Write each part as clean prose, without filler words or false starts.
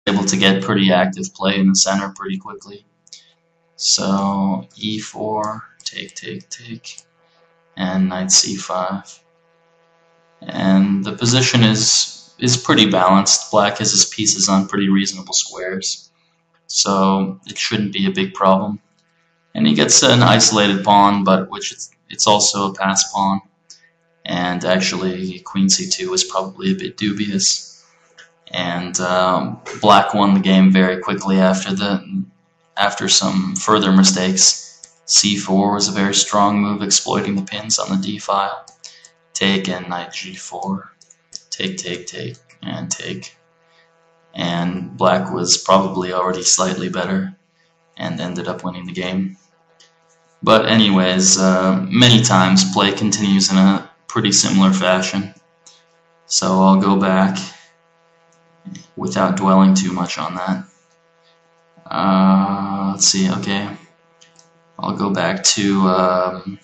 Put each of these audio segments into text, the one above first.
able to get pretty active play in the center pretty quickly. So e4, take, and knight c5. And the position is pretty balanced. Black has his pieces on pretty reasonable squares, so it shouldn't be a big problem. And he gets an isolated pawn, but it's also a pass pawn. And actually, queen c2 is probably a bit dubious. And Black won the game very quickly after some further mistakes. c4 was a very strong move, exploiting the pins on the d file. Take and knight g4. Take, and take. And Black was probably already slightly better and ended up winning the game. But anyways, many times play continues in a pretty similar fashion. So I'll go back without dwelling too much on that. Let's see, okay. I'll go back to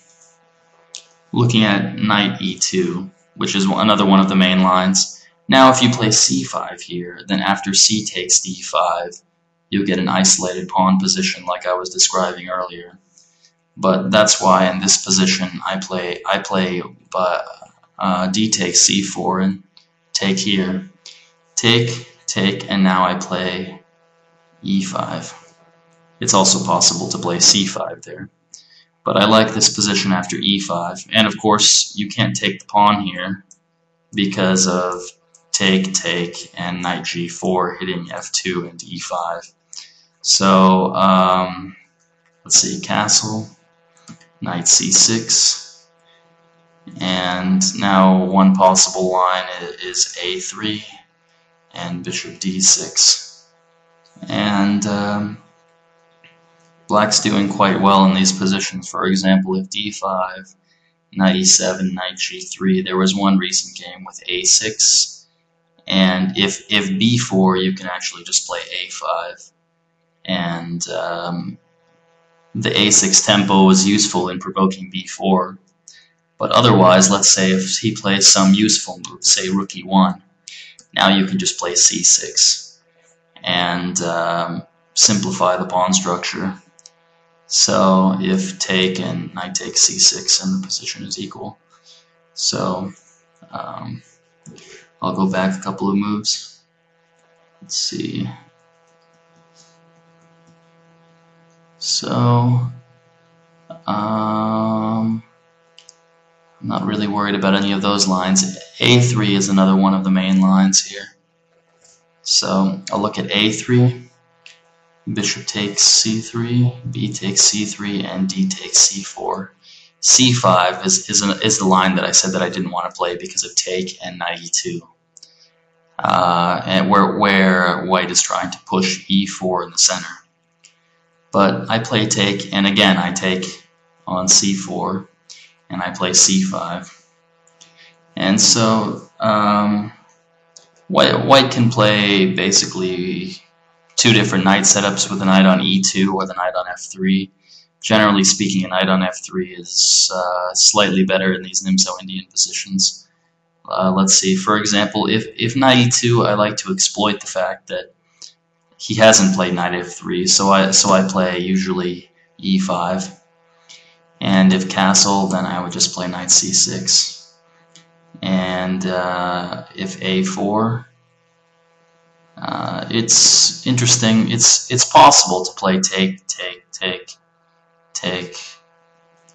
looking at knight e2, which is another one of the main lines. Now if you play c5 here, then after c takes d5, you'll get an isolated pawn position like I was describing earlier. But that's why in this position I play d takes c4 and take here. Take, and now I play e5. It's also possible to play c5 there. But I like this position after e5. And of course, you can't take the pawn here because of take, and knight g4 hitting f2 and e5. So, let's see, castle, knight c6. And now one possible line is a3 and bishop d6. And Black's doing quite well in these positions. For example, if d5, knight e7, knight g3, there was one recent game with a6. And if b4, you can actually just play a5. And the a6 tempo is useful in provoking b4. But otherwise, let's say if he plays some useful move, say rook e1, now you can just play c6 and simplify the pawn structure. So if take and knight takes c6 and the position is equal. So I'll go back a couple of moves. Let's see. So I'm not really worried about any of those lines. a3 is another one of the main lines here. So I'll look at a3. Bishop takes c3, b takes c3, and d takes c4. c5 is the line that I said that I didn't want to play because of take and knight e2. And where white is trying to push e4 in the center. But I play take, and again I take on c4, and I play c5. And so white can play basically two different knight setups with a knight on e2 or the knight on f3. Generally speaking, a knight on f3 is slightly better in these Nimzo Indian positions. Let's see, for example, if knight e2, I like to exploit the fact that he hasn't played knight f3, so I play usually e5. And if castle, then I would just play knight c6. And if a4, it's interesting. It's possible to play take,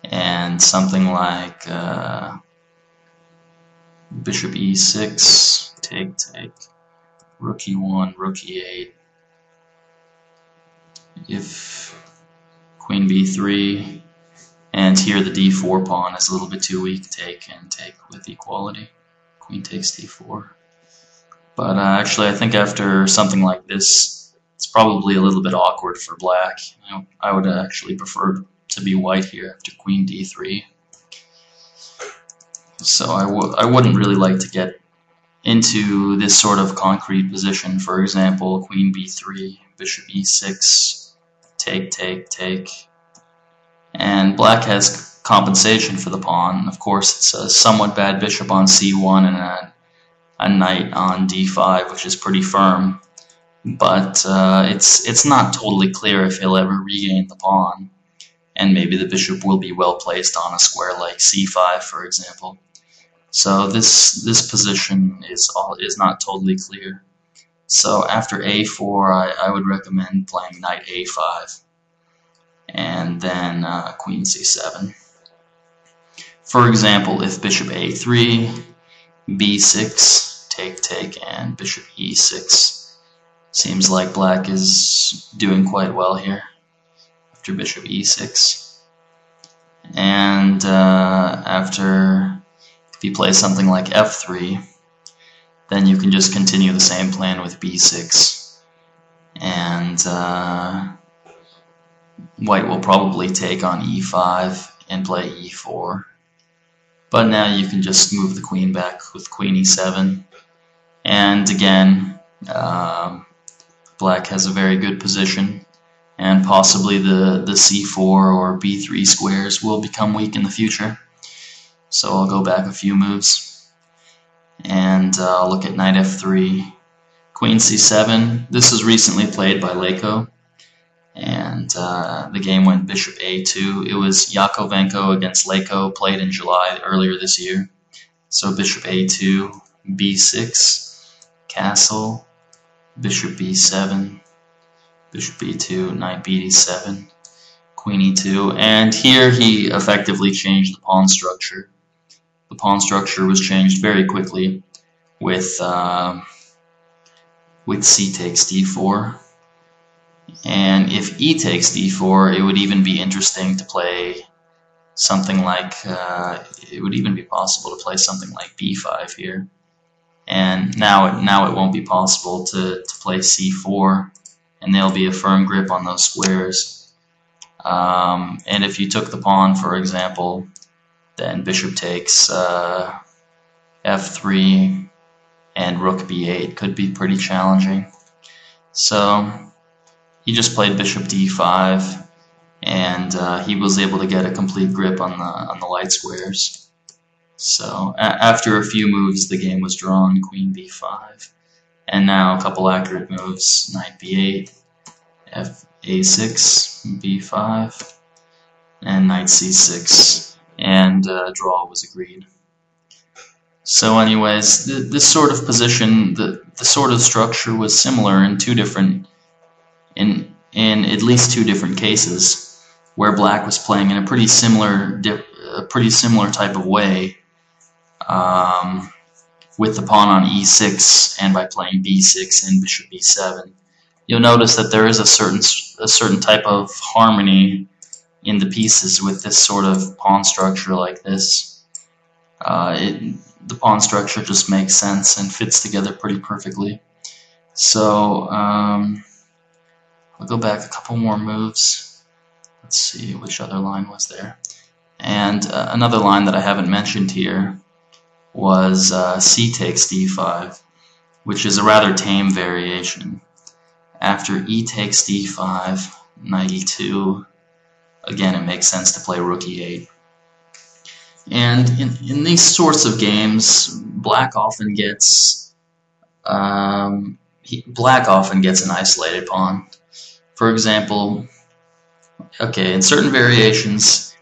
and something like bishop e6, take, rook e1, rook e8. If queen b3, and here the d4 pawn is a little bit too weak, take with equality. Queen takes d4. But actually, I think after something like this, it's probably a little bit awkward for black. I would actually prefer to be white here after queen d3. So I wouldn't really like to get into this sort of concrete position. For example, queen b3, bishop e6, take. And black has compensation for the pawn. Of course, it's a somewhat bad bishop on c1 and a knight on d5, which is pretty firm. but it's not totally clear if he'll ever regain the pawn, and maybe the bishop will be well placed on a square like c5, for example. So this position is not totally clear. So after a4, I would recommend playing knight a5, and then queen c7. For example, if bishop a3, b6, take, and bishop e6. Seems like black is doing quite well here after bishop e6. And after, if you play something like f3, then you can just continue the same plan with b6. And white will probably take on e5 and play e4. But now you can just move the queen back with queen e7. And again, black has a very good position, and possibly the c4 or b3 squares will become weak in the future. So I'll go back a few moves, and I'll look at knight f3, queen c7. This was recently played by Leko, and the game went bishop a2. It was Yakovenko against Leko, played in July earlier this year. So bishop a2, b6, castle, bishop b7, bishop b2, knight b7, queen e2, and here he effectively changed the pawn structure. The pawn structure was changed very quickly with c takes d4. And if e takes d4, it would even be interesting to play something like, it would even be possible to play something like b5 here. And now it won't be possible to play c4, and there'll be a firm grip on those squares. And if you took the pawn, for example, then bishop takes f3 and rook b8 could be pretty challenging. So he just played bishop d5, and he was able to get a complete grip on the light squares. So after a few moves, the game was drawn, queen b5, and now a couple accurate moves: knight b8, a6, b5, and knight c6, and draw was agreed. So anyways, this sort of position, the sort of structure was similar in at least two different cases, where black was playing in a pretty similar type of way, with the pawn on e6 and by playing b6 and bishop b7. You'll notice that there is a certain type of harmony in the pieces with this sort of pawn structure like this. The pawn structure just makes sense and fits together pretty perfectly. So I'll go back a couple more moves. Let's see which other line was there. And another line that I haven't mentioned here was c takes d5, which is a rather tame variation. After e takes d5, knight e2, again it makes sense to play rook e8. And in these sorts of games, black often gets an isolated pawn. For example, okay, in certain variations,